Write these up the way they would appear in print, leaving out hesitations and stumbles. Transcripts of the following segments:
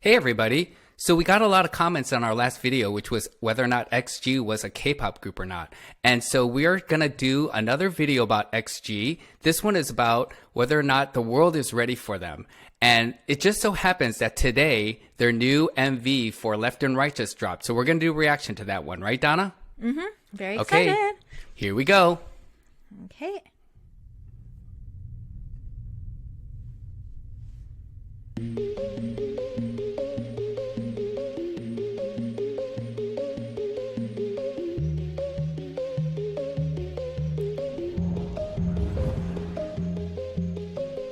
Hey everybody! So we got a lot of comments on our last video, which was whether or not XG was a K-pop group or not. And so we are going to do another video about XG. This one is about whether or not the world is ready for them. And it just so happens that today their new MV for Left and Right just dropped. So we're going to do a reaction to that one, right, Donna? Mm-hmm. Very excited. Okay, here we go. Okay.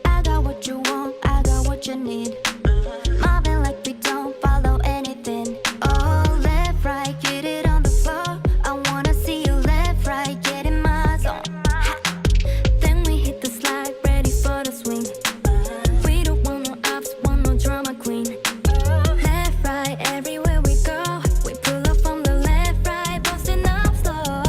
I got what you want, I got what you need. Mobbing like we don't follow anything. Oh, left, right, get it on the floor. I wanna see you left, right, get in my zone. Ha. Then we hit the slide, ready for the swing. We don't want no ops, want no drama queen. Left, right, everywhere we go. We pull up from the left, right, busting up slow.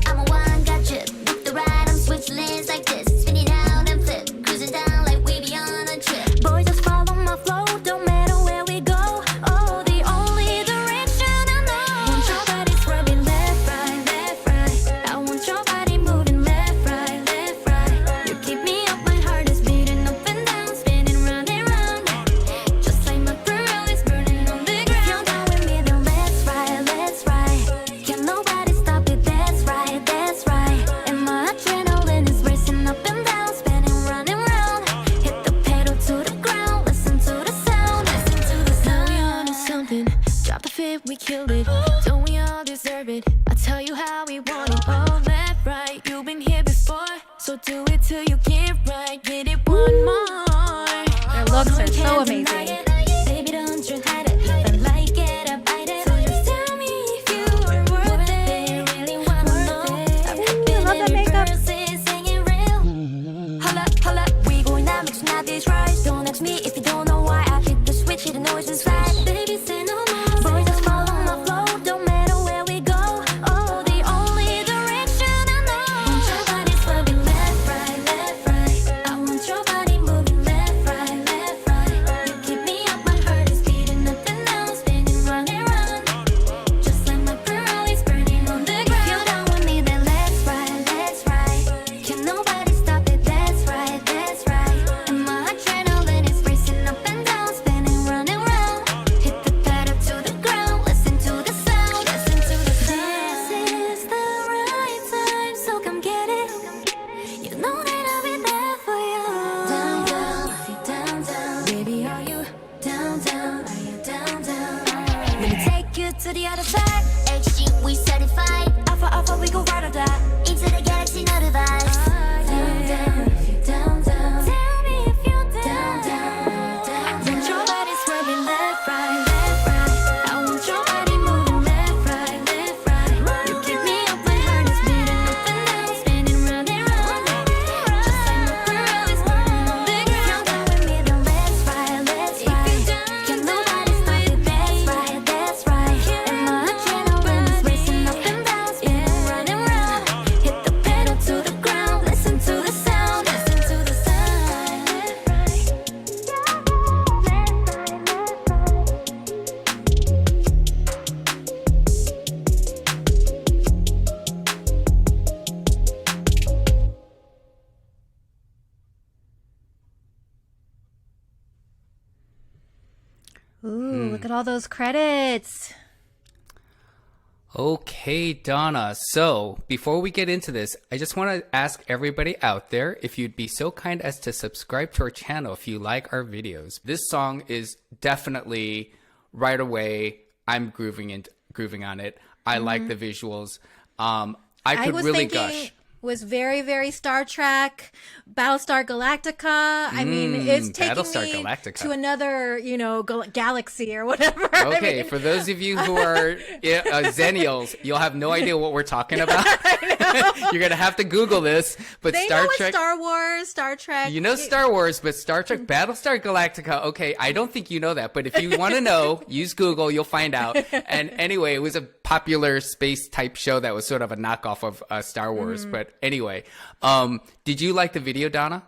I'm a one, got you. Book the ride, I'm switch lanes like this. Spin it out and flip, cruising down like we be on a trip. Boys, just follow my flow, don't matter where we go. Oh, the only direction I know. Want your body swerving left, right, left, right. I want your body moving left, right, left, right. You keep me up, my heart is beating up and down, spinning round and round. Just like my pearl is burning on the ground. If you're down with me, then let's ride, let's ride. Can nobody stop it, that's right, that's right. And my adrenaline is racing up and down, spinning round and round. Hit the pedal to the ground, listen to the sound, listen to the sound. Now we on to something, drop the fit, we killed it. Don't we all deserve it? I'll tell you how we want it. Oh, left, right, you've been here before. So do it till you get right, get it one more. Their looks are so amazing. Baby, don't you hide it. If I like it, I bite it. So just tell me if you are worth it. Really wanna know. I love that makeup. Singing real. Hold up, we going out, mixing out these rides. Don't ask me if you don't know why. I hit the switch, hit the noise inside. Baby, say no more. Boys, just follow my flow. Don't matter where we go. Oh, the only direction I know. Want your body swerving left, right, left, right. I want your body moving left, right, left, right. You keep me up, my heart is beating up and down, spinning round and round. Just like my pearl is burning on the ground. If you're down with me, then let's ride, let's ride. Can nobody stop it, that's right, that's right. And my adrenaline is racing up and down, spinning round and round. Hit the pedal to the ground, listen to the sound, listen to the sound. This is the right time, so come get it. You know that I'll be there for you. Down, down, if you're down, down. Baby, are you down, down? Are you down, down? Let me take you to the other side. XG, we certified. Alpha, alpha, we go right or die. Into the galaxy, no device. Down, down, if you're down, down. Tell me if you're down, down, down. Want your body swerving left, right, left, right. I want your body moving left, right, left, right. You keep me up, my heart is beating up and down, spinning round and round. Just like my pearl is burning on the ground. If you're down with me, then let's ride, let's ride. Can nobody stop it, that's right, that's right. And my adrenaline is racing up and down, spinning round and round. Hit the pedal to the ground, listen to the sound, listen to the sound. Ooh, look at all those credits. Okay, Donna. So before we get into this, I just want to ask everybody out there if you'd be so kind as to subscribe to our channel if you like our videos. This song is definitely right away. I'm grooving on it. I like the visuals. I could was really thinking gush. was very, very Star Trek, Battlestar Galactica. I mean, it's taking Battlestar me Galactica. to another, galaxy or whatever. Okay, for those of you who are Zennials, you'll have no idea what we're talking about. You're gonna have to Google this. But They Star know Trek, it's Star Wars, Star Trek. you know Star Wars, but Star Trek, Battlestar Galactica. Okay, I don't think you know that, but if you want to know, use Google. You'll find out. And anyway, it was a popular space type show that was sort of a knockoff of Star Wars. But anyway, did you like the video, Donna?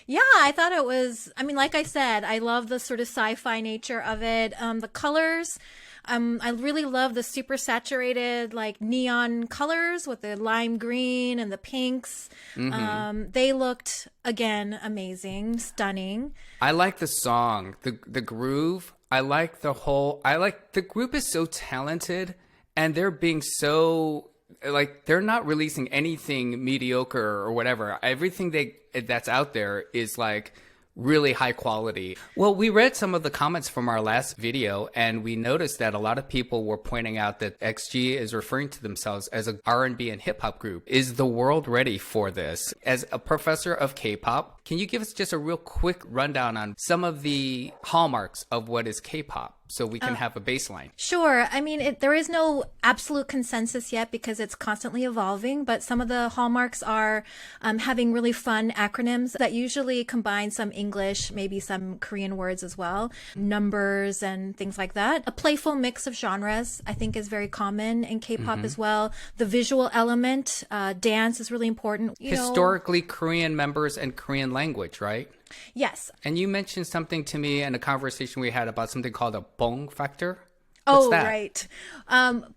Yeah, I thought it was, I mean, like I said, I love the sort of sci-fi nature of it. The colors, I really love the super saturated, like neon colors with the lime green and the pinks. They looked, again, amazing, stunning. I like the song, the groove. I like the group is so talented, and they're being so, like, they're not releasing anything mediocre or whatever. Everything that's out there is like really high quality. Well, we read some of the comments from our last video, and we noticed that a lot of people were pointing out that XG is referring to themselves as a R&B and hip hop group. Is the world ready for this? As a professor of K-pop, can you give us just a real quick rundown on some of the hallmarks of what is K-pop, so we can have a baseline? Sure. I mean, there is no absolute consensus yet because it's constantly evolving, but some of the hallmarks are having really fun acronyms that usually combine some English, maybe some Korean words as well, numbers and things like that. A playful mix of genres, I think, is very common in K-pop as well. The visual element, dance is really important. Historically, Korean members and Korean language, right? Yes. And you mentioned something to me in a conversation we had about something called a bong factor. What's Oh, that? right.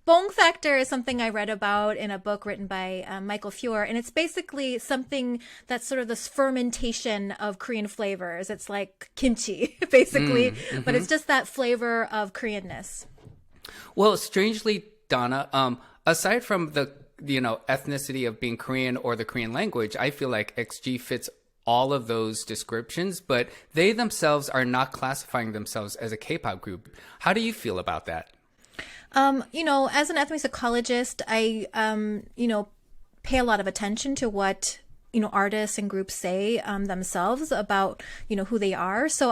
Bong factor is something I read about in a book written by Michael Fuhr, and it's basically something that's sort of this fermentation of Korean flavors. It's like kimchi, basically, but it's just that flavor of Koreanness. Well, strangely, Donna, aside from the ethnicity of being Korean or the Korean language, I feel like XG fits all of those descriptions, but they themselves are not classifying themselves as a K-pop group. How do you feel about that? As an ethnomusicologist, I, pay a lot of attention to what artists and groups say themselves about, who they are. So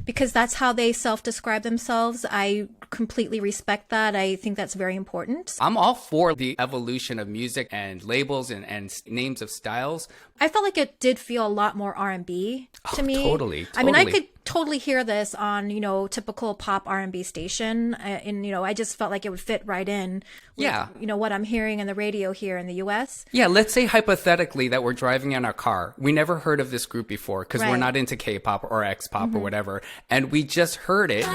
because that's how they self-describe themselves, I completely respect that. I think that's very important. I'm all for the evolution of music and labels and names of styles. I felt like it did feel a lot more R&B to me. Totally. I mean, I could totally hear this on, typical pop R&B station. And, I just felt like it would fit right in with, what I'm hearing in the radio here in the US. Yeah, let's say hypothetically that we're driving in our car. We never heard of this group before because we're not into K-pop or X-pop or whatever. And we just heard it.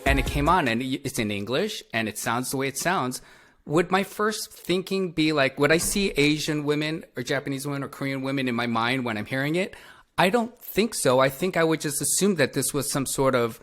And it came on and it's in English and it sounds the way it sounds. Would my first thinking be like, would I see Asian women or Japanese women or Korean women in my mind when I'm hearing it? I don't think so. I think I would just assume that this was some sort of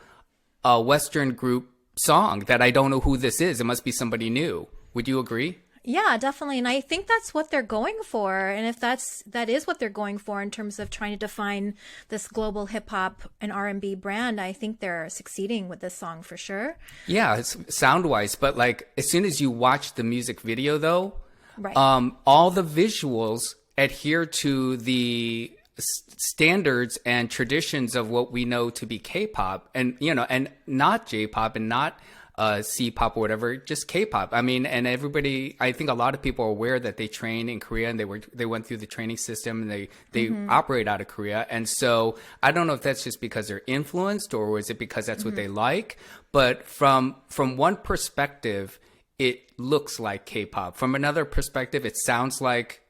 Western group song that I don't know who this is. It must be somebody new. Would you agree? Yeah, definitely. And I think that's what they're going for. And if that is what they're going for in terms of trying to define this global hip hop and R&B brand, I think they're succeeding with this song for sure. Yeah, it's sound wise, but like as soon as you watch the music video though, right. All the visuals adhere to the standards and traditions of what we know to be K-pop and and not J-pop and not C-pop or whatever, just K-pop. I mean, and everybody, I think a lot of people are aware that they train in Korea and they went through the training system and they operate out of Korea. And so I don't know if that's just because they're influenced or is it because that's what they like. But from one perspective, it looks like K-pop. From another perspective, it sounds like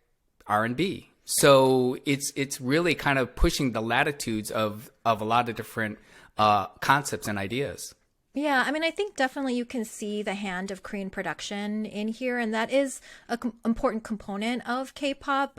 R&B. So it's really kind of pushing the latitudes of a lot of different concepts and ideas. Yeah, I mean, I think definitely you can see the hand of Korean production in here, and that is an important component of K-pop.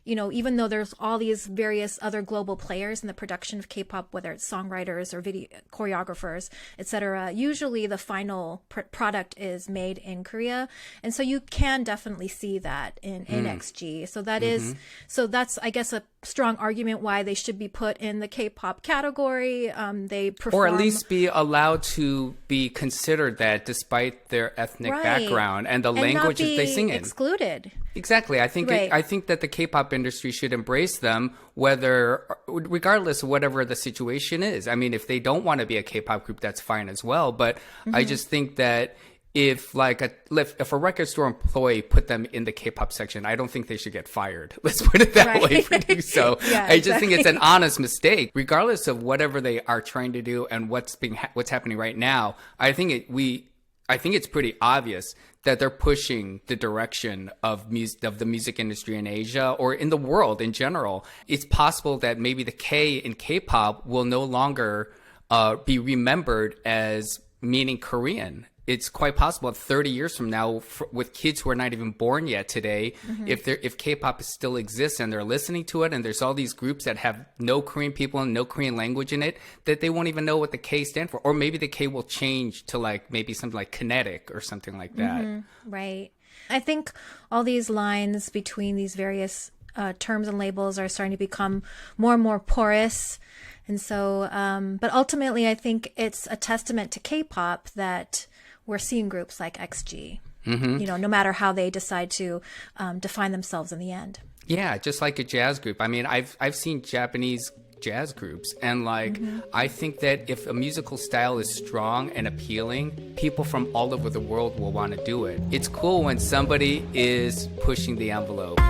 Even though there's all these various other global players in the production of K-pop, whether it's songwriters or video choreographers, etc., usually the final product is made in Korea, and so you can definitely see that in XG. So that's, I guess, a strong argument why they should be put in the K-pop category. They perform, or at least be allowed to be considered that despite their ethnic background and the languages they sing in. Excluded. Exactly. I think I think that the K-pop industry should embrace them, regardless of whatever the situation is. I mean, if they don't want to be a K-pop group, that's fine as well. But I just think that if a record store employee put them in the K-pop section, I don't think they should get fired. Let's put it that way for you. So yeah, I just think it's an honest mistake, regardless of whatever they are trying to do and what's happening right now. I think it's pretty obvious that they're pushing the direction of the music industry in Asia or in the world in general. It's possible that maybe the K in K-pop will no longer be remembered as meaning Korean. It's quite possible 30 years from now, with kids who are not even born yet today, if K-pop still exists and they're listening to it, and there's all these groups that have no Korean people and no Korean language in it, that they won't even know what the K stand for. Or maybe the K will change to like maybe something like kinetic or something like that. Right. I think all these lines between these various terms and labels are starting to become more and more porous. And so, but ultimately, I think it's a testament to K-pop that we're seeing groups like XG, you know, no matter how they decide to define themselves in the end. Yeah, just like a jazz group. I mean, I've seen Japanese jazz groups, and like I think that if a musical style is strong and appealing, people from all over the world will want to do it. It's cool when somebody is pushing the envelope.